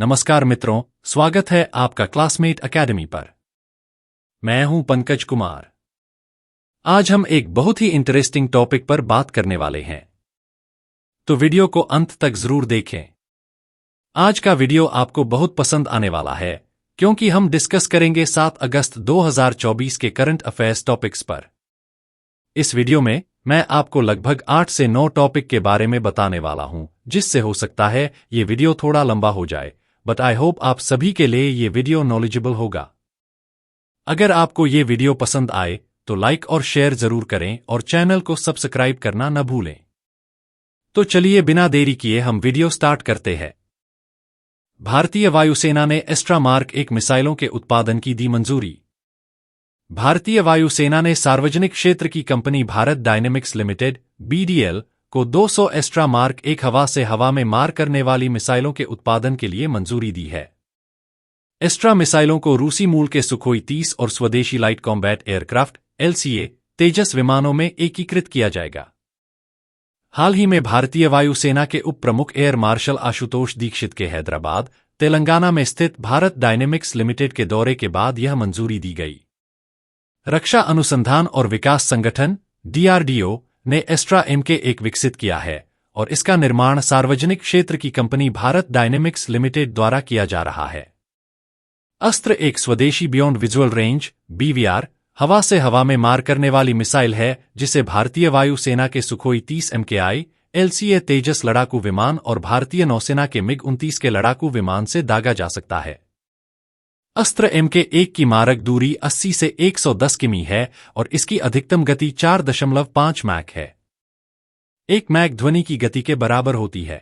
नमस्कार मित्रों, स्वागत है आपका क्लासमेट एकेडमी पर। मैं हूं पंकज कुमार। आज हम एक बहुत ही इंटरेस्टिंग टॉपिक पर बात करने वाले हैं, तो वीडियो को अंत तक जरूर देखें। आज का वीडियो आपको बहुत पसंद आने वाला है क्योंकि हम डिस्कस करेंगे 7 अगस्त 2024 के करंट अफेयर्स टॉपिक्स पर। इस वीडियो में मैं आपको लगभग 8 से 9 टॉपिक के बारे में बताने वाला हूं, जिससे हो सकता है ये वीडियो थोड़ा लंबा हो जाए, बट आई होप आप सभी के लिए ये वीडियो नॉलेजेबल होगा। अगर आपको ये वीडियो पसंद आए तो लाइक और शेयर जरूर करें और चैनल को सब्सक्राइब करना न भूलें। तो चलिए बिना देरी किए हम वीडियो स्टार्ट करते हैं। भारतीय वायुसेना ने एस्ट्रा मार्क 1 मिसाइलों के उत्पादन की दी मंजूरी। भारतीय वायुसेना ने सार्वजनिक क्षेत्र की company Bharat dynamics limited (BDL) को 200 एस्ट्रा मार्क 1 हवा से हवा में मार करने वाली मिसाइलों के उत्पादन के लिए मंजूरी दी है। एस्ट्रा मिसाइलों को रूसी मूल के सुखोई 30 और स्वदेशी लाइट कॉम्बैट एयरक्राफ्ट (LCA) तेजस विमानों में एकीकृत किया जाएगा। हाल ही में भारतीय वायुसेना के उप प्रमुख एयर मार्शल आशुतोष दीक्षित के हैदराबाद, तेलंगाना में स्थित भारत डायनेमिक्स लिमिटेड के दौरे के बाद यह मंजूरी दी गई। रक्षा अनुसंधान और विकास संगठन DRDO ने एस्ट्रा MK1 विकसित किया है और इसका निर्माण सार्वजनिक क्षेत्र की कंपनी भारत डायनेमिक्स लिमिटेड द्वारा किया जा रहा है। अस्त्र एक स्वदेशी बियॉन्ड विजुअल रेंज (BVR) हवा से हवा में मार करने वाली मिसाइल है, जिसे भारतीय वायुसेना के सुखोई 30 MKI LCA तेजस लड़ाकू विमान और भारतीय नौसेना के MiG-29 के लड़ाकू विमान से दागा जा सकता है। अस्त्र MK1 की मारक दूरी 80 से 110 किमी है और इसकी अधिकतम गति 4.5 मैक है। 1 मैक ध्वनि की गति के बराबर होती है।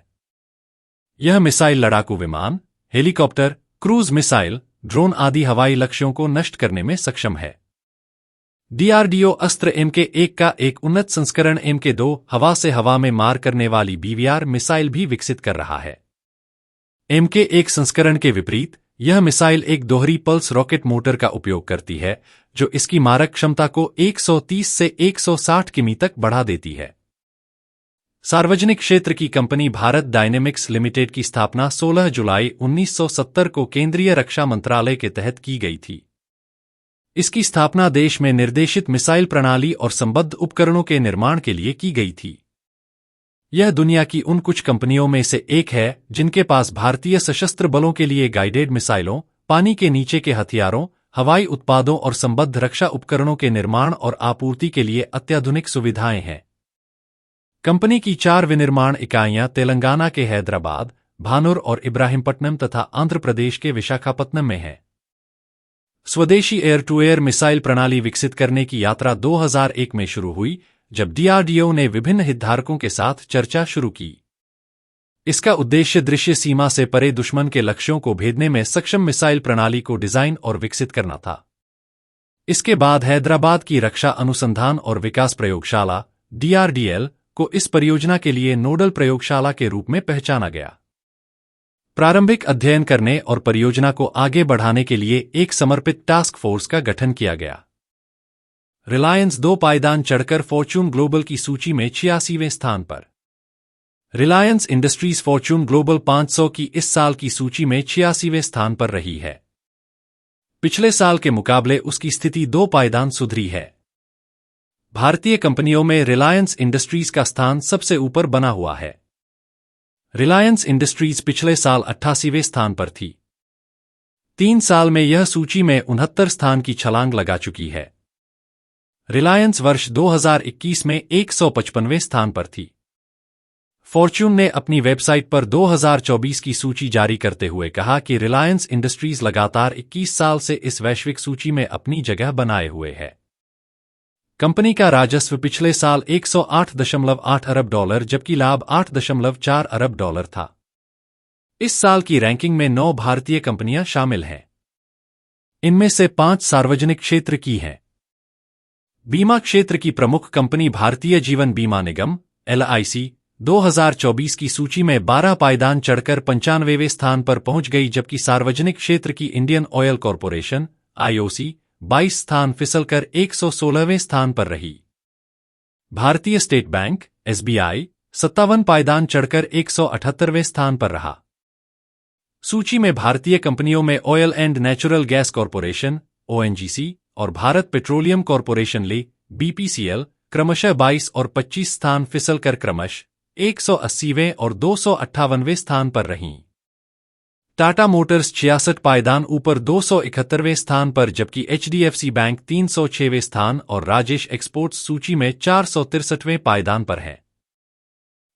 यह मिसाइल लड़ाकू विमान, हेलीकॉप्टर, क्रूज मिसाइल, ड्रोन आदि हवाई लक्ष्यों को नष्ट करने में सक्षम है। DRDO अस्त्र MK1 का एक उन्नत संस्करण MK2 हवा से हवा में मार करने वाली BVR मिसाइल भी विकसित कर रहा है। MK1 संस्करण के विपरीत, यह मिसाइल एक दोहरी पल्स रॉकेट मोटर का उपयोग करती है, जो इसकी मारक क्षमता को 130 से 160 किमी तक बढ़ा देती है। सार्वजनिक क्षेत्र की कंपनी भारत डायनेमिक्स लिमिटेड की स्थापना 16 जुलाई 1970 को केंद्रीय रक्षा मंत्रालय के तहत की गई थी। इसकी स्थापना देश में निर्देशित मिसाइल प्रणाली और संबद्ध उपकरणों के निर्माण के लिए की गई थी। यह दुनिया की उन कुछ कंपनियों में से एक है जिनके पास भारतीय सशस्त्र बलों के लिए गाइडेड मिसाइलों, पानी के नीचे के हथियारों, हवाई उत्पादों और संबद्ध रक्षा उपकरणों के निर्माण और आपूर्ति के लिए अत्याधुनिक सुविधाएं हैं। कंपनी की 4 विनिर्माण इकाइयां तेलंगाना के हैदराबाद, भानूर और इब्राहिमपट्टनम तथा आंध्र प्रदेश के विशाखापत्तनम में है। स्वदेशी एयर टू एयर मिसाइल प्रणाली विकसित करने की यात्रा 2001 में शुरू हुई, जब DRDO ने विभिन्न हितधारकों के साथ चर्चा शुरू की। इसका उद्देश्य दृश्य सीमा से परे दुश्मन के लक्ष्यों को भेदने में सक्षम मिसाइल प्रणाली को डिजाइन और विकसित करना था। इसके बाद हैदराबाद की रक्षा अनुसंधान और विकास प्रयोगशाला DRDL को इस परियोजना के लिए नोडल प्रयोगशाला के रूप में पहचाना गया। प्रारंभिक अध्ययन करने और परियोजना को आगे बढ़ाने के लिए एक समर्पित टास्क फोर्स का गठन किया गया। रिलायंस 2 पायदान चढ़कर फॉर्च्यून ग्लोबल की सूची में 86वें स्थान पर। रिलायंस इंडस्ट्रीज फॉर्च्यून ग्लोबल 500 की इस साल की सूची में 86वें स्थान पर रही है। पिछले साल के मुकाबले उसकी स्थिति 2 पायदान सुधरी है। भारतीय कंपनियों में रिलायंस इंडस्ट्रीज का स्थान सबसे ऊपर बना हुआ है। रिलायंस इंडस्ट्रीज पिछले साल 88वें स्थान पर थी। 3 साल में यह सूची में 69 स्थान की छलांग लगा चुकी है। रिलायंस वर्ष 2021 में 155वें स्थान पर थी। फॉर्च्यून ने अपनी वेबसाइट पर 2024 की सूची जारी करते हुए कहा कि रिलायंस इंडस्ट्रीज लगातार 21 साल से इस वैश्विक सूची में अपनी जगह बनाए हुए है। कंपनी का राजस्व पिछले साल $108.8 अरब जबकि लाभ $8.4 अरब था। इस साल की रैंकिंग में 9 भारतीय कंपनियां शामिल हैं। इनमें से 5 सार्वजनिक क्षेत्र की हैं। बीमा क्षेत्र की प्रमुख कंपनी भारतीय जीवन बीमा निगम LIC 2024 की सूची में 12 पायदान चढ़कर 95वें स्थान पर पहुंच गई, जबकि सार्वजनिक क्षेत्र की इंडियन ऑयल कॉरपोरेशन IOC 22 स्थान फिसलकर 116वें स्थान पर रही। भारतीय स्टेट बैंक SBI 57 पायदान चढ़कर 178वें स्थान पर रहा। सूची में भारतीय कंपनियों में oil and natural gas corporation (ONGC) और भारत पेट्रोलियम कॉरपोरेशन (बीपीसीएल) क्रमशः 22 और 25 स्थान फिसलकर क्रमशः 180वें और 258वें स्थान पर रहीं। टाटा मोटर्स 66 पायदान ऊपर 271वें स्थान पर, जबकि एचडीएफसी बैंक 306वें स्थान और राजेश एक्सपोर्ट्स सूची में 463वें पायदान पर है।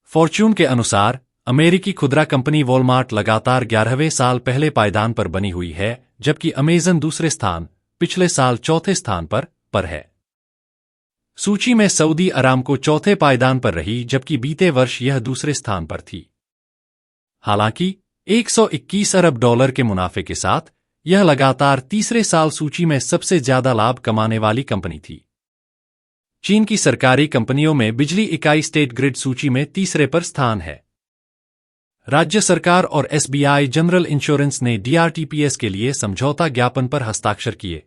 फॉर्च्यून के अनुसार अमेरिकी खुदरा कंपनी वॉलमार्ट लगातार 11वें साल पहले पायदान पर बनी हुई है, जबकि अमेजन दूसरे स्थान, पिछले साल चौथे स्थान पर है। सूची में सऊदी अरामको चौथे पायदान पर रही, जबकि बीते वर्ष यह दूसरे स्थान पर थी। हालांकि 121 अरब डॉलर के मुनाफे के साथ यह लगातार तीसरे साल सूची में सबसे ज्यादा लाभ कमाने वाली कंपनी थी। चीन की सरकारी कंपनियों में बिजली इकाई स्टेट ग्रिड सूची में तीसरे पर स्थान है। राज्य सरकार और एसबीआई जनरल इंश्योरेंस ने डीआरटीपीएस के लिए समझौता ज्ञापन पर हस्ताक्षर किए।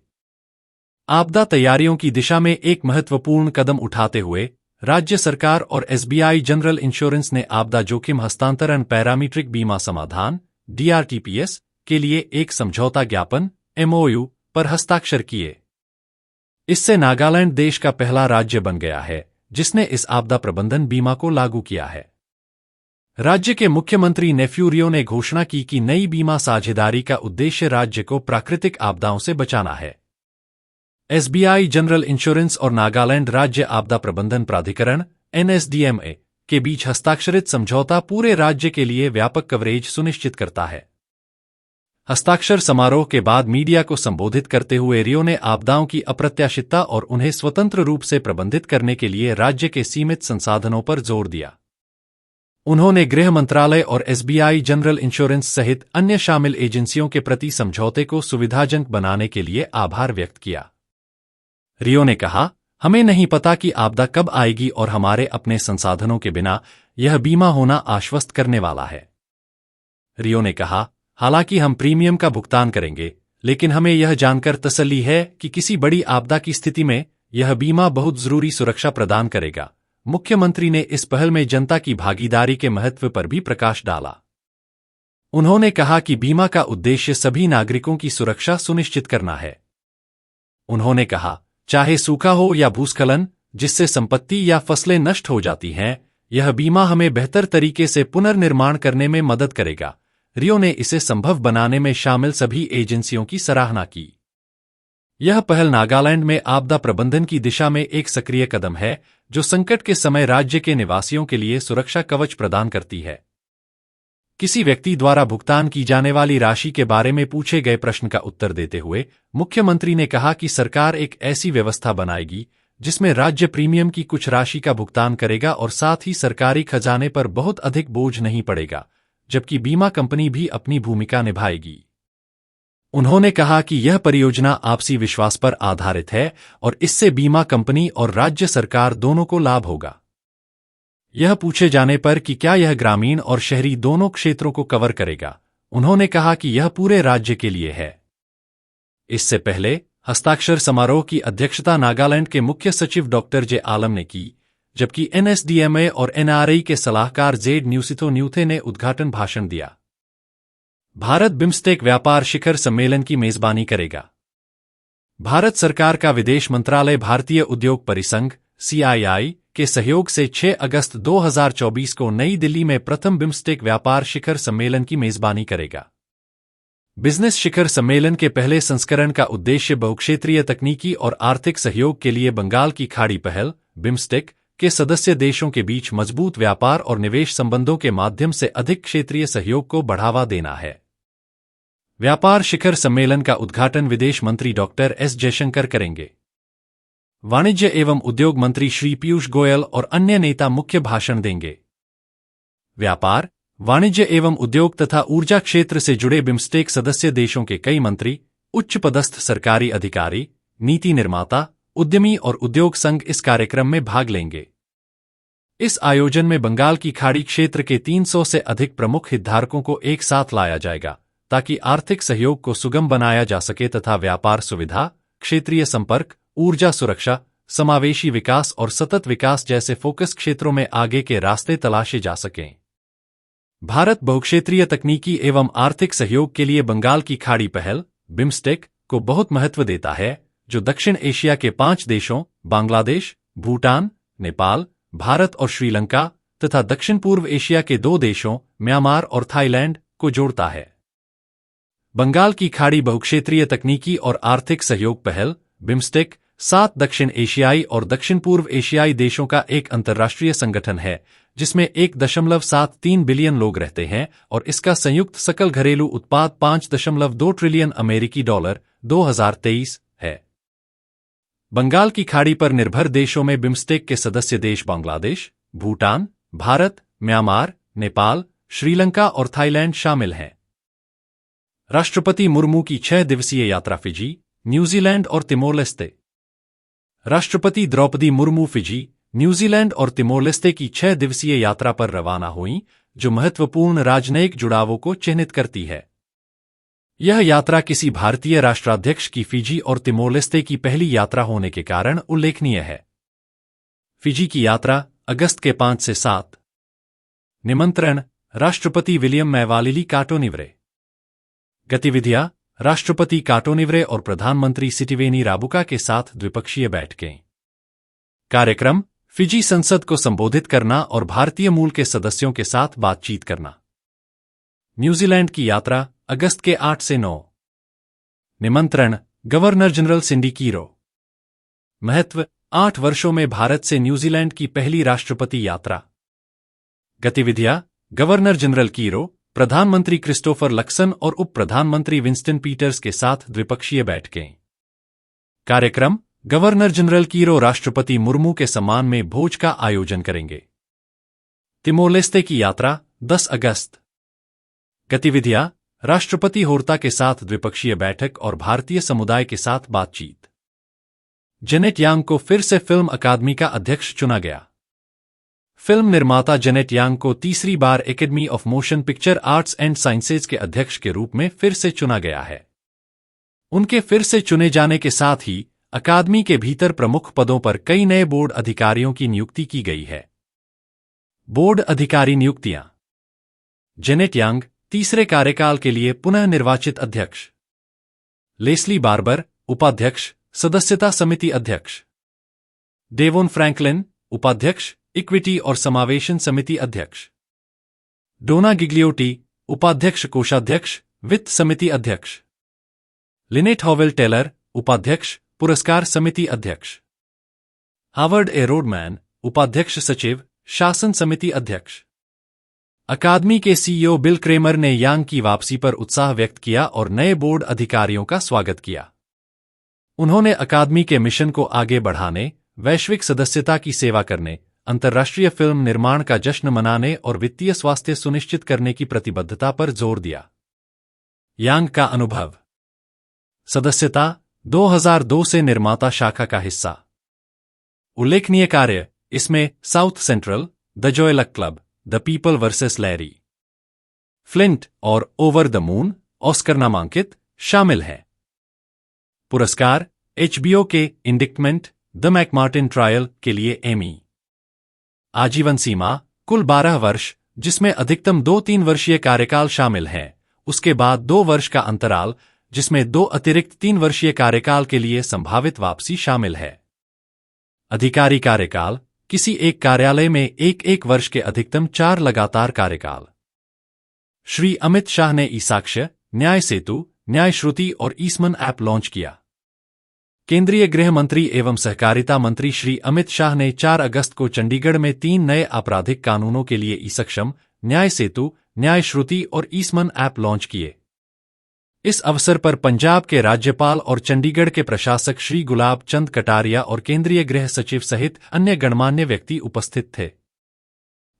आपदा तैयारियों की दिशा में एक महत्वपूर्ण कदम उठाते हुए राज्य सरकार और एसबीआई जनरल इंश्योरेंस ने आपदा जोखिम हस्तांतरण पैरामीट्रिक बीमा समाधान डीआरटीपीएस के लिए एक समझौता ज्ञापन एमओयू पर हस्ताक्षर किए। इससे नागालैंड देश का पहला राज्य बन गया है जिसने इस आपदा प्रबंधन बीमा को लागू किया है। राज्य के मुख्यमंत्री नेफ्यू रियो ने घोषणा की कि नई बीमा साझेदारी का उद्देश्य राज्य को प्राकृतिक आपदाओं से बचाना है। एसबीआई जनरल इंश्योरेंस और नागालैंड राज्य आपदा प्रबंधन प्राधिकरण एनएसडीएमए के बीच हस्ताक्षरित समझौता पूरे राज्य के लिए व्यापक कवरेज सुनिश्चित करता है। हस्ताक्षर समारोह के बाद मीडिया को संबोधित करते हुए रियो ने आपदाओं की अप्रत्याशितता और उन्हें स्वतंत्र रूप से प्रबंधित करने के लिए राज्य के सीमित संसाधनों पर जोर दिया। उन्होंने गृह मंत्रालय और एसबीआई जनरल इंश्योरेंस सहित अन्य शामिल एजेंसियों के प्रति समझौते को सुविधाजनक बनाने के लिए आभार व्यक्त किया। रियो ने कहा, हमें नहीं पता कि आपदा कब आएगी और हमारे अपने संसाधनों के बिना यह बीमा होना आश्वस्त करने वाला है। रियो ने कहा, हालांकि हम प्रीमियम का भुगतान करेंगे, लेकिन हमें यह जानकर तसल्ली है कि किसी बड़ी आपदा की स्थिति में यह बीमा बहुत जरूरी सुरक्षा प्रदान करेगा। मुख्यमंत्री ने इस पहल में जनता की भागीदारी के महत्व पर भी प्रकाश डाला। उन्होंने कहा कि बीमा का उद्देश्य सभी नागरिकों की सुरक्षा सुनिश्चित करना है। उन्होंने कहा, चाहे सूखा हो या भूस्खलन जिससे संपत्ति या फसलें नष्ट हो जाती हैं, यह बीमा हमें बेहतर तरीके से पुनर्निर्माण करने में मदद करेगा। रियो ने इसे संभव बनाने में शामिल सभी एजेंसियों की सराहना की। यह पहल नागालैंड में आपदा प्रबंधन की दिशा में एक सक्रिय कदम है जो संकट के समय राज्य के निवासियों के लिए सुरक्षा कवच प्रदान करती है। किसी व्यक्ति द्वारा भुगतान की जाने वाली राशि के बारे में पूछे गए प्रश्न का उत्तर देते हुए मुख्यमंत्री ने कहा कि सरकार एक ऐसी व्यवस्था बनाएगी जिसमें राज्य प्रीमियम की कुछ राशि का भुगतान करेगा और साथ ही सरकारी खजाने पर बहुत अधिक बोझ नहीं पड़ेगा, जबकि बीमा कंपनी भी अपनी भूमिका निभाएगी। उन्होंने कहा कि यह परियोजना आपसी विश्वास पर आधारित है और इससे बीमा कंपनी और राज्य सरकार दोनों को लाभ होगा। यह पूछे जाने पर कि क्या यह ग्रामीण और शहरी दोनों क्षेत्रों को कवर करेगा, उन्होंने कहा कि यह पूरे राज्य के लिए है। इससे पहले हस्ताक्षर समारोह की अध्यक्षता नागालैंड के मुख्य सचिव डॉक्टर जे आलम ने की, जबकि एनएसडीएमए और एनआरई के सलाहकार जेड न्यूसिथो न्यूथे ने उद्घाटन भाषण दिया। भारत बिम्स्टेक व्यापार शिखर सम्मेलन की मेजबानी करेगा। भारत सरकार का विदेश मंत्रालय भारतीय उद्योग परिसंघ (CII) के सहयोग से 6 अगस्त 2024 को नई दिल्ली में प्रथम बिम्स्टेक व्यापार शिखर सम्मेलन की मेजबानी करेगा। बिजनेस शिखर सम्मेलन के पहले संस्करण का उद्देश्य बहुक्षेत्रीय तकनीकी और आर्थिक सहयोग के लिए बंगाल की खाड़ी पहल बिम्स्टेक के सदस्य देशों के बीच मजबूत व्यापार और निवेश संबंधों के माध्यम से अधिक क्षेत्रीय सहयोग को बढ़ावा देना है। व्यापार शिखर सम्मेलन का उद्घाटन विदेश मंत्री डॉक्टर एस जयशंकर करेंगे। वाणिज्य एवं उद्योग मंत्री श्री पीयूष गोयल और अन्य नेता मुख्य भाषण देंगे। व्यापार, वाणिज्य एवं उद्योग तथा ऊर्जा क्षेत्र से जुड़े बिम्स्टेक सदस्य देशों के कई मंत्री, उच्च पदस्थ सरकारी अधिकारी, नीति निर्माता, उद्यमी और उद्योग संघ इस कार्यक्रम में भाग लेंगे। इस आयोजन में बंगाल की खाड़ी क्षेत्र के 300 से अधिक प्रमुख हितधारकों को एक साथ लाया जाएगा ताकि आर्थिक सहयोग को सुगम बनाया जा सके तथा व्यापार सुविधा, क्षेत्रीय संपर्क, ऊर्जा सुरक्षा, समावेशी विकास और सतत विकास जैसे फोकस क्षेत्रों में आगे के रास्ते तलाशे जा सकें। भारत बहुक्षेत्रीय तकनीकी एवं आर्थिक सहयोग के लिए बंगाल की खाड़ी पहल बिम्स्टेक को बहुत महत्व देता है, जो दक्षिण एशिया के 5 देशों बांग्लादेश, भूटान, नेपाल, भारत और श्रीलंका तथा दक्षिण पूर्व एशिया के 2 देशों म्यांमार और थाईलैंड को जोड़ता है। बंगाल की खाड़ी बहुक्षेत्रीय तकनीकी और आर्थिक सहयोग पहल बिम्स्टेक 7 दक्षिण एशियाई और दक्षिण पूर्व एशियाई देशों का एक अंतर्राष्ट्रीय संगठन है, जिसमें 1.73 बिलियन लोग रहते हैं और इसका संयुक्त सकल घरेलू उत्पाद 5.2 ट्रिलियन अमेरिकी डॉलर 2023 है। बंगाल की खाड़ी पर निर्भर देशों में बिम्स्टेक के सदस्य देश बांग्लादेश, भूटान, भारत, म्यांमार, नेपाल, श्रीलंका और थाईलैंड शामिल हैं। राष्ट्रपति मुर्मू की 6 दिवसीय यात्रा फिजी, न्यूजीलैंड और तिमोर लेस्ते। राष्ट्रपति द्रौपदी मुर्मू फिजी, न्यूजीलैंड और तिमोर लेस्ते की 6 दिवसीय यात्रा पर रवाना हुईं, जो महत्वपूर्ण राजनयिक जुड़ावों को चिह्नित करती है। यह यात्रा किसी भारतीय राष्ट्राध्यक्ष की फिजी और तिमोर लेस्ते की पहली यात्रा होने के कारण उल्लेखनीय है। फिजी की यात्रा अगस्त के 5 से 7। निमंत्रण राष्ट्रपति विलियम मैवालिली काटोनिव्रे। गतिविधियां राष्ट्रपति काटोनिव्रे और प्रधानमंत्री सिटिवेनी राबुका के साथ द्विपक्षीय बैठकें। कार्यक्रम फिजी संसद को संबोधित करना और भारतीय मूल के सदस्यों के साथ बातचीत करना। न्यूजीलैंड की यात्रा अगस्त के 8 से 9। निमंत्रण गवर्नर जनरल सिंडी कीरो। महत्व 8 वर्षों में भारत से न्यूजीलैंड की पहली राष्ट्रपति यात्रा। गतिविधियां गवर्नर जनरल कीरो, प्रधानमंत्री क्रिस्टोफर लक्सन और उप प्रधानमंत्री विंस्टन पीटर्स के साथ द्विपक्षीय बैठकें। कार्यक्रम गवर्नर जनरल कीरो राष्ट्रपति मुर्मू के सम्मान में भोज का आयोजन करेंगे। तिमोर लेस्ते की यात्रा 10 अगस्त। गतिविधियां राष्ट्रपति होर्ता के साथ द्विपक्षीय बैठक और भारतीय समुदाय के साथ बातचीत। जेनेट यांग को फिर से फिल्म अकादमी का अध्यक्ष चुना गया। फिल्म निर्माता जेनेट यांग को तीसरी बार academy of motion picture arts and sciences के अध्यक्ष के रूप में फिर से चुना गया है। उनके फिर से चुने जाने के साथ ही अकादमी के भीतर प्रमुख पदों पर कई नए बोर्ड अधिकारियों की नियुक्ति की गई है। बोर्ड अधिकारी नियुक्तियां। जेनेट यांग तीसरे कार्यकाल के लिए पुनः निर्वाचित अध्यक्ष। लेस्ली बार्बर उपाध्यक्ष, सदस्यता समिति अध्यक्ष। डेवोन फ्रैंकलिन उपाध्यक्ष, इक्विटी और समावेशन समिति अध्यक्ष। डोना गिग्लियोटी उपाध्यक्ष, कोषाध्यक्ष, वित्त समिति अध्यक्ष। लिनेट हॉवेल टेलर उपाध्यक्ष, पुरस्कार समिति अध्यक्ष। हावर्ड ए रोडमैन उपाध्यक्ष सचिव, शासन समिति अध्यक्ष। अकादमी के सीईओ बिल क्रेमर ने यांग की वापसी पर उत्साह व्यक्त किया और नए बोर्ड अधिकारियों का स्वागत किया। उन्होंने अकादमी के मिशन को आगे बढ़ाने, वैश्विक सदस्यता की सेवा करने, अंतर्राष्ट्रीय फिल्म निर्माण का जश्न मनाने और वित्तीय स्वास्थ्य सुनिश्चित करने की प्रतिबद्धता पर जोर दिया। यांग का अनुभव। सदस्यता 2002 से निर्माता शाखा का हिस्सा। उल्लेखनीय कार्य इसमें south central, the Joy luck club, the people versus Larry, flint और ओवर द मून ऑस्कर नामांकित शामिल हैं। पुरस्कार HBO के इंडिक्टमेंट, द मैकमार्टिन ट्रायल के लिए एमी। आजीवन सीमा कुल 12 वर्ष, जिसमें अधिकतम 2-3 वर्षीय कार्यकाल शामिल हैं, उसके बाद 2 वर्ष का अंतराल, जिसमें 2 अतिरिक्त 3 वर्षीय कार्यकाल के लिए संभावित वापसी शामिल है। अधिकारी कार्यकाल किसी एक कार्यालय में 1-1 वर्ष के अधिकतम 4 लगातार कार्यकाल। श्री अमित शाह ने ई-साक्ष्य, न्याय सेतु, न्याय श्रुति और ईसमन ऐप लॉन्च किया। केंद्रीय गृह मंत्री एवं सहकारिता मंत्री श्री अमित शाह ने 4 अगस्त को चंडीगढ़ में 3 नए आपराधिक कानूनों के लिए ई-सक्षम, न्याय सेतु, न्याय श्रुति और ईसमन ऐप लॉन्च किए। इस अवसर पर पंजाब के राज्यपाल और चंडीगढ़ के प्रशासक श्री गुलाब चंद कटारिया और केंद्रीय गृह सचिव सहित अन्य गणमान्य व्यक्ति उपस्थित थे।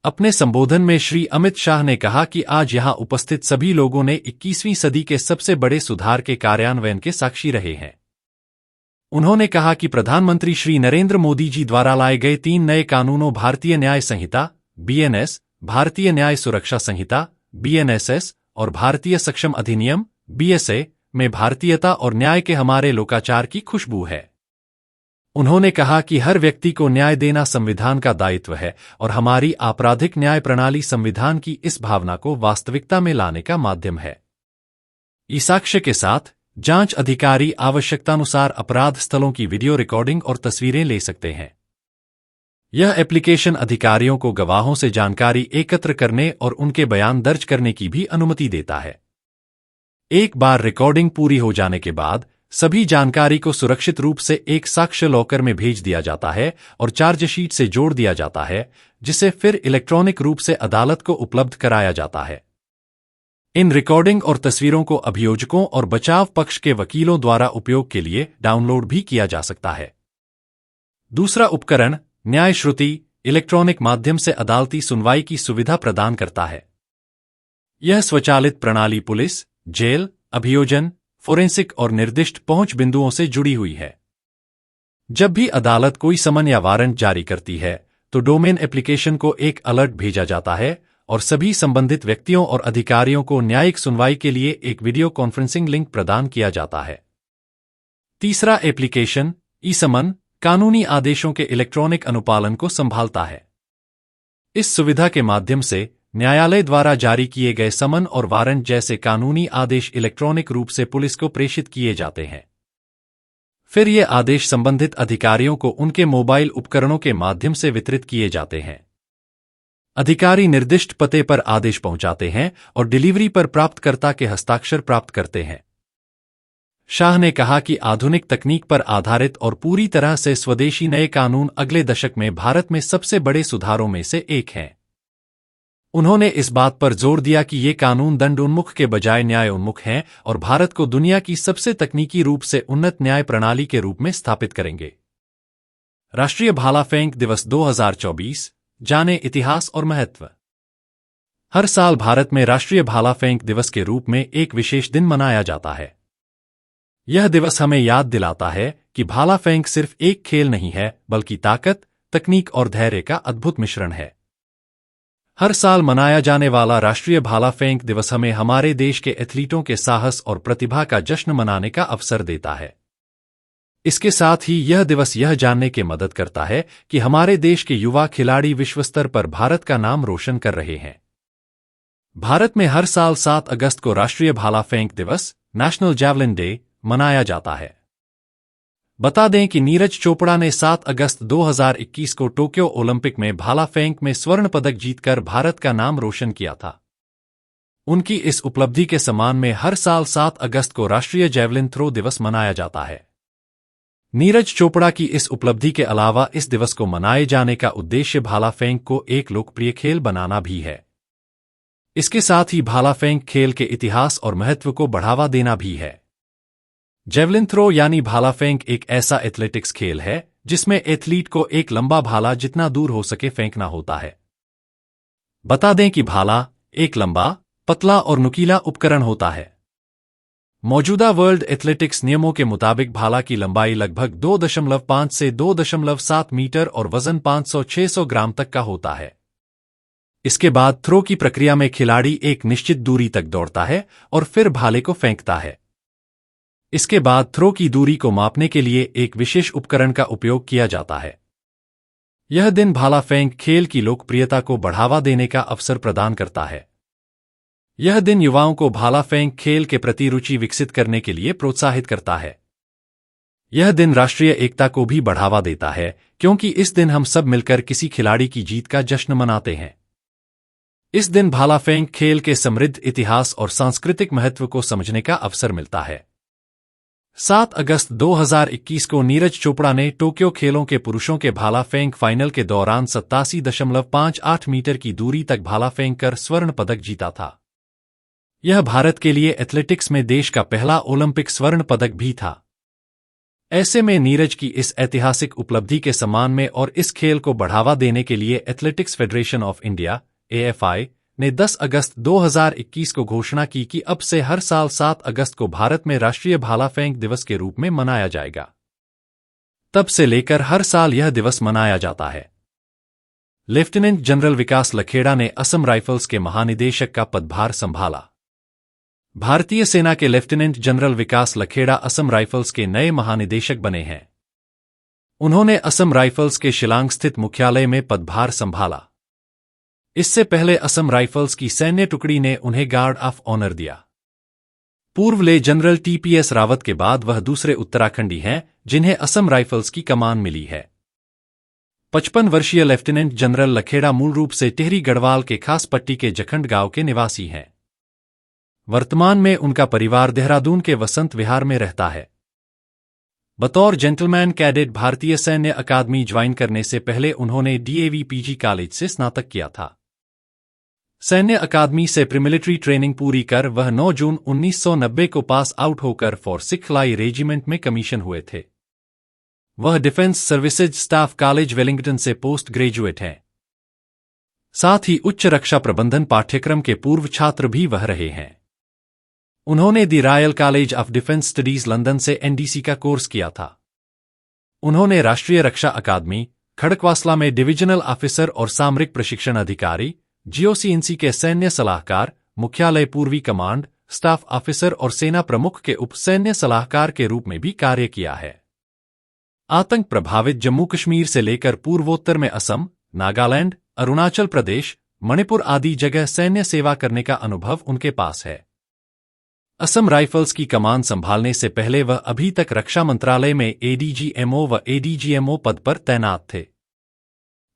अपने संबोधन में श्री अमित शाह ने कहा कि आज यहां उपस्थित सभी लोगों ने 21वीं सदी के सबसे बड़े सुधार के कार्यान्वयन के साक्षी रहे हैं। उन्होंने कहा कि प्रधानमंत्री श्री नरेंद्र मोदी जी द्वारा लाए गए 3 नए कानूनों भारतीय न्याय संहिता BNS, भारतीय न्याय सुरक्षा संहिता BNSS और भारतीय सक्षम अधिनियम BSA में भारतीयता और न्याय के हमारे लोकाचार की खुशबू है। उन्होंने कहा कि हर व्यक्ति को न्याय देना संविधान का दायित्व है और हमारी आपराधिक न्याय प्रणाली संविधान की इस भावना को वास्तविकता में लाने का माध्यम है। इस साक्ष्य के साथ जांच अधिकारी आवश्यकतानुसार अपराध स्थलों की वीडियो रिकॉर्डिंग और तस्वीरें ले सकते हैं। यह एप्लीकेशन अधिकारियों को गवाहों से जानकारी एकत्र करने और उनके बयान दर्ज करने की भी अनुमति देता है। एक बार रिकॉर्डिंग पूरी हो जाने के बाद सभी जानकारी को सुरक्षित रूप से एक साक्ष्य लॉकर में भेज दिया जाता है और चार्जशीट से जोड़ दिया जाता है, जिसे फिर इलेक्ट्रॉनिक रूप से अदालत को उपलब्ध कराया जाता है। इन रिकॉर्डिंग और तस्वीरों को अभियोजकों और बचाव पक्ष के वकीलों द्वारा उपयोग के लिए डाउनलोड भी किया जा सकता है। दूसरा उपकरण न्याय श्रुति इलेक्ट्रॉनिक माध्यम से अदालती सुनवाई की सुविधा प्रदान करता है। यह स्वचालित प्रणाली पुलिस, जेल, अभियोजन, फोरेंसिक और निर्दिष्ट पहुंच बिंदुओं से जुड़ी हुई है। जब भी अदालत कोई समन या वारंट जारी करती है तो डोमेन एप्लीकेशन को एक अलर्ट भेजा जाता है और सभी संबंधित व्यक्तियों और अधिकारियों को न्यायिक सुनवाई के लिए एक वीडियो कॉन्फ्रेंसिंग लिंक प्रदान किया जाता है। तीसरा एप्लीकेशन ई-समन कानूनी आदेशों के इलेक्ट्रॉनिक अनुपालन को संभालता है। इस सुविधा के माध्यम से न्यायालय द्वारा जारी किए गए समन और वारंट जैसे कानूनी आदेश इलेक्ट्रॉनिक रूप से पुलिस को प्रेषित किए जाते हैं। फिर ये आदेश संबंधित अधिकारियों को उनके मोबाइल उपकरणों के माध्यम से वितरित किए जाते हैं। अधिकारी निर्दिष्ट पते पर आदेश पहुंचाते हैं और डिलीवरी पर प्राप्तकर्ता के हस्ताक्षर प्राप्त करते हैं। शाह ने कहा कि आधुनिक तकनीक पर आधारित और पूरी तरह से स्वदेशी नए कानून अगले दशक में भारत में सबसे बड़े सुधारों में से एक हैं। उन्होंने इस बात पर जोर दिया कि ये कानून दंडोन्मुख के बजाय न्यायोन्मुख हैं और भारत को दुनिया की सबसे तकनीकी रूप से उन्नत न्याय प्रणाली के रूप में स्थापित करेंगे। राष्ट्रीय भाला फेंक दिवस 2024 जाने इतिहास और महत्व। हर साल भारत में राष्ट्रीय भाला फेंक दिवस के रूप में एक विशेष दिन मनाया जाता है। यह दिवस हमें याद दिलाता है कि भाला फेंक सिर्फ एक खेल नहीं है, बल्कि ताकत, तकनीक और धैर्य का अद्भुत मिश्रण है। हर साल मनाया जाने वाला राष्ट्रीय भाला फेंक दिवस हमें हमारे देश के एथलीटों के साहस और प्रतिभा का जश्न मनाने का अवसर देता है। इसके साथ ही यह दिवस यह जानने के मदद करता है कि हमारे देश के युवा खिलाड़ी विश्व स्तर पर भारत का नाम रोशन कर रहे हैं। भारत में हर साल 7 अगस्त को राष्ट्रीय भाला फेंक दिवस, नेशनल जैवलिन डे, मनाया जाता है। बता दें कि नीरज चोपड़ा ने 7 अगस्त 2021 को टोक्यो ओलंपिक में भाला फेंक में स्वर्ण पदक जीतकर भारत का नाम रोशन किया था। उनकी इस उपलब्धि के सम्मान में हर साल 7 अगस्त को राष्ट्रीय जैवलिन थ्रो दिवस मनाया जाता है। नीरज चोपड़ा की इस उपलब्धि के अलावा इस दिवस को मनाए जाने का उद्देश्य भाला फेंक को एक लोकप्रिय खेल बनाना भी है। इसके साथ ही भाला फेंक खेल के इतिहास और महत्व को बढ़ावा देना भी है। जेवलिन थ्रो यानी भाला फेंक एक ऐसा एथलेटिक्स खेल है जिसमें एथलीट को एक लंबा भाला जितना दूर हो सके फेंकना होता है। बता दें कि भाला एक लंबा, पतला और नुकीला उपकरण होता है। मौजूदा वर्ल्ड एथलेटिक्स नियमों के मुताबिक भाला की लंबाई लगभग 2.5 से 2.7 मीटर और वजन 500-600 ग्राम तक का होता है। इसके बाद थ्रो की प्रक्रिया में खिलाड़ी एक निश्चित दूरी तक दौड़ता है और फिर भाले को फेंकता है। इसके बाद थ्रो की दूरी को मापने के लिए एक विशेष उपकरण का उपयोग किया जाता है। यह दिन भाला फेंक खेल की लोकप्रियता को बढ़ावा देने का अवसर प्रदान करता है। यह दिन युवाओं को भाला फेंक खेल के प्रति रुचि विकसित करने के लिए प्रोत्साहित करता है। यह दिन राष्ट्रीय एकता को भी बढ़ावा देता है, क्योंकि इस दिन हम सब मिलकर किसी खिलाड़ी की जीत का जश्न मनाते हैं। इस दिन भाला फेंक खेल के समृद्ध इतिहास और सांस्कृतिक महत्व को समझने का अवसर मिलता है। 7 अगस्त 2021 को नीरज चोपड़ा ने टोक्यो खेलों के पुरुषों के भाला फेंक फाइनल के दौरान 87.58 मीटर की दूरी तक भाला फेंक कर स्वर्ण पदक जीता था। यह भारत के लिए एथलेटिक्स में देश का पहला ओलंपिक स्वर्ण पदक भी था। ऐसे में नीरज की इस ऐतिहासिक उपलब्धि के सम्मान में और इस खेल को बढ़ावा देने के लिए athletics federation of India (AFI) ने 10 अगस्त 2021 को घोषणा की कि अब से हर साल 7 अगस्त को भारत में राष्ट्रीय भाला फेंक दिवस के रूप में मनाया जाएगा। तब से लेकर हर साल यह दिवस मनाया जाता है। लेफ्टिनेंट जनरल विकास लखेड़ा ने असम राइफल्स के महानिदेशक का पदभार संभाला। भारतीय सेना के लेफ्टिनेंट जनरल विकास लखेड़ा असम राइफल्स के नए महानिदेशक बने हैं। उन्होंने असम राइफल्स के शिलांग स्थित मुख्यालय में पदभार संभाला। इससे पहले असम राइफल्स की सैन्य टुकड़ी ने उन्हें गार्ड ऑफ ऑनर दिया। पूर्व ले जनरल टीपीएस रावत के बाद वह दूसरे उत्तराखंडी हैं जिन्हें असम राइफल्स की कमान मिली है। 55 वर्षीय लेफ्टिनेंट जनरल लखेड़ा मूल रूप से टिहरी गढ़वाल के खास पट्टी के जखंड गांव के निवासी हैं। वर्तमान में उनका परिवार देहरादून के वसंत विहार में रहता है। बतौर जेंटलमैन कैडेट भारतीय सैन्य अकादमी ज्वाइन करने से पहले उन्होंने डीएवी पीजी कॉलेज से स्नातक किया था। सैन्य अकादमी से प्रीमिलिट्री ट्रेनिंग पूरी कर वह 9 जून 1990 को पास आउट होकर फॉर सिखलाई रेजिमेंट में कमीशन हुए थे। वह defence services staff college Wellington से पोस्ट ग्रेजुएट हैं। साथ ही उच्च रक्षा प्रबंधन पाठ्यक्रम के पूर्व छात्र भी वह रहे हैं। उन्होंने the royal college of defence studies London से एनडीसी का कोर्स किया था। उन्होंने राष्ट्रीय रक्षा अकादमी, खड़कवासला में डिविजनल ऑफिसर और सामरिक प्रशिक्षण अधिकारी, जीओसीएनसी के सैन्य सलाहकार, मुख्यालय पूर्वी कमांड, स्टाफ ऑफिसर और सेना प्रमुख के उप सैन्य सलाहकार के रूप में भी कार्य किया है। आतंक प्रभावित जम्मू कश्मीर से लेकर पूर्वोत्तर में असम, नागालैंड, अरुणाचल प्रदेश, मणिपुर आदि जगह सैन्य सेवा करने का अनुभव उनके पास है। असम राइफल्स की कमान संभालने से पहले वह अभी तक रक्षा मंत्रालय में एडीजीएमओ व एडीजीएमओ पद पर तैनात थे।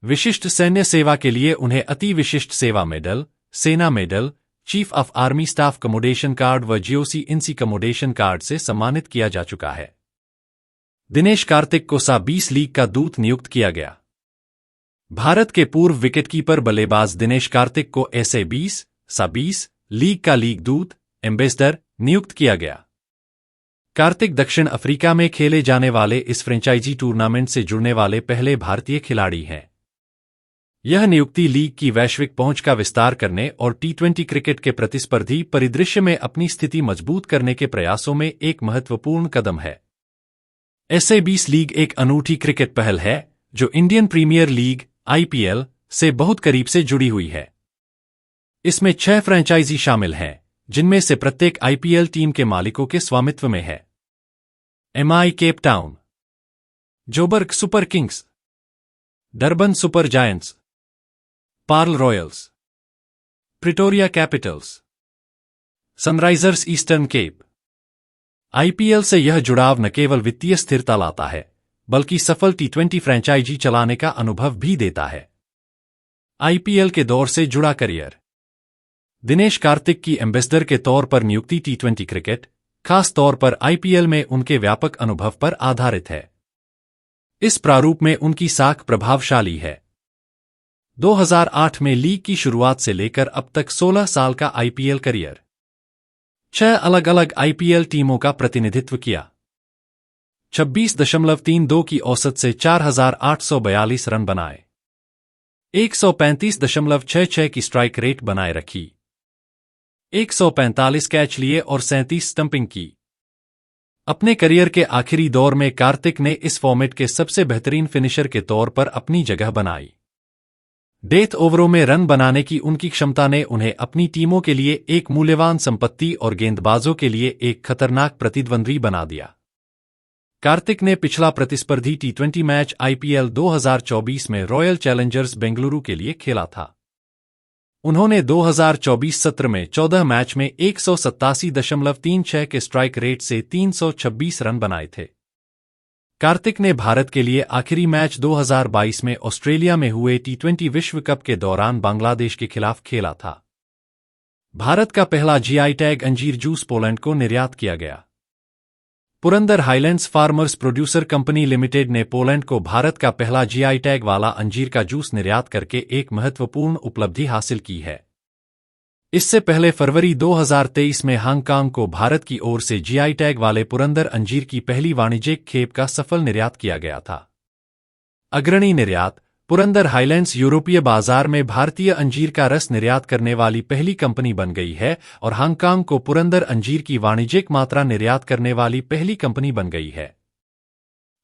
विशिष्ट सैन्य सेवा के लिए उन्हें अति विशिष्ट सेवा मेडल, सेना medal, chief of army staff commendation card व जीओसीएनसी कमोडेशन कार्ड से सम्मानित किया जा चुका है। दिनेश कार्तिक को सा-20 लीग का दूत नियुक्त किया गया। भारत के पूर्व विकेटकीपर बल्लेबाज दिनेश कार्तिक को SA-20, सा-20 लीग का लीग दूत, एम्बेसडर नियुक्त किया गया। कार्तिक दक्षिण अफ्रीका में खेले जाने वाले इस फ्रेंचाइजी टूर्नामेंट से जुड़ने वाले पहले भारतीय खिलाड़ी हैं। यह नियुक्ति लीग की वैश्विक पहुंच का विस्तार करने और T20 क्रिकेट के प्रतिस्पर्धी परिदृश्य में अपनी स्थिति मजबूत करने के प्रयासों में एक महत्वपूर्ण कदम है। SA-20 लीग एक अनूठी क्रिकेट पहल है जो इंडियन प्रीमियर लीग (IPL) से बहुत करीब से जुड़ी हुई है। इसमें 6 फ्रेंचाइजी शामिल हैं, जिनमें से प्रत्येक IPL टीम के मालिकों के स्वामित्व में है। MI Cape Town, Joburg Super Kings, Durban Super Giants, Paarl Royals, Pretoria Capitals, Sunrisers Eastern Cape. IPL से यह जुड़ाव न केवल वित्तीय स्थिरता लाता है, बल्कि सफल T20 फ्रेंचाइजी चलाने का अनुभव भी देता है। IPL के दौर से जुड़ा करियर। दिनेश कार्तिक की एम्बेसडर के तौर पर नियुक्ति T20 क्रिकेट, खास तौर पर IPL में उनके व्यापक अनुभव पर आधारित है। इस प्रारूप में उनकी साख प्रभावशाली है। 2008 में लीग की शुरुआत से लेकर अब तक 16 साल का IPL करियर। 6 अलग-अलग IPL टीमों का प्रतिनिधित्व किया। 26.32 की औसत से 4,842 रन बनाए। 135.66 की स्ट्राइक रेट बनाए रखी। 145 कैच लिए और 37 स्टंपिंग की। अपने करियर के आखिरी दौर में कार्तिक ने इस फॉर्मेट के सबसे बेहतरीन फिनिशर के तौर पर अपनी जगह बनाई। डेथ ओवरों में रन बनाने की उनकी क्षमता ने उन्हें अपनी टीमों के लिए एक मूल्यवान संपत्ति और गेंदबाजों के लिए एक खतरनाक प्रतिद्वंद्वी बना दिया। कार्तिक ने पिछला प्रतिस्पर्धी T20 मैच IPL 2024 में रॉयल चैलेंजर्स बेंगलुरु के लिए खेला था। उन्होंने 2024 सत्र में 14 मैच में 187.36 के स्ट्राइक रेट से 326 रन बनाए थे। कार्तिक ने भारत के लिए आखिरी मैच 2022 में ऑस्ट्रेलिया में हुए T20 विश्व कप के दौरान बांग्लादेश के खिलाफ खेला था। भारत का पहला GI टैग अंजीर जूस पोलैंड को निर्यात किया गया। Purandar highlands farmers producer company limited ने पोलैंड को भारत का पहला GI टैग वाला अंजीर का जूस निर्यात करके एक महत्वपूर्ण उपलब्धि हासिल की है। इससे पहले फरवरी 2023 में हांगकांग को भारत की ओर से GI टैग वाले पुरंदर अंजीर की पहली वाणिज्यिक खेप का सफल निर्यात किया गया था। अग्रणी निर्यात, पुरंदर हाईलैंड्स यूरोपीय बाजार में भारतीय अंजीर का रस निर्यात करने वाली पहली कंपनी बन गई है और हांगकांग को पुरंदर अंजीर की वाणिज्यिक मात्रा निर्यात करने वाली पहली कंपनी बन गई है।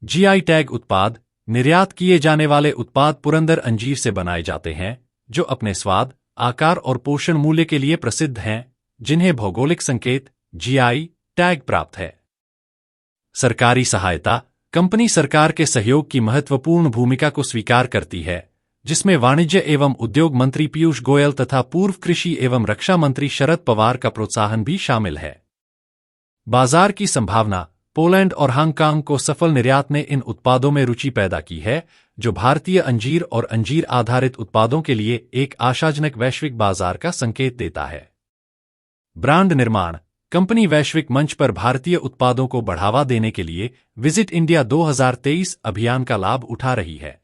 GI टैग उत्पाद, निर्यात किए जाने वाले उत्पाद पुरंदर अंजीर से बनाए जाते हैं, जो अपने स्वाद, आकार और पोषण मूल्य के लिए प्रसिद्ध हैं, जिन्हें भौगोलिक संकेत GI टैग प्राप्त है। सरकारी सहायता, कंपनी सरकार के सहयोग की महत्वपूर्ण भूमिका को स्वीकार करती है, जिसमें वाणिज्य एवं उद्योग मंत्री पीयूष गोयल तथा पूर्व कृषि एवं रक्षा मंत्री शरद पवार का प्रोत्साहन भी शामिल है। बाजार की संभावना। पोलैंड और हांगकांग को सफल निर्यात ने इन उत्पादों में रुचि पैदा की है, जो भारतीय अंजीर और अंजीर आधारित उत्पादों के लिए एक आशाजनक वैश्विक बाजार का संकेत देता है। ब्रांड निर्माण। कंपनी वैश्विक मंच पर भारतीय उत्पादों को बढ़ावा देने के लिए विजिट इंडिया 2023 अभियान का लाभ उठा रही है।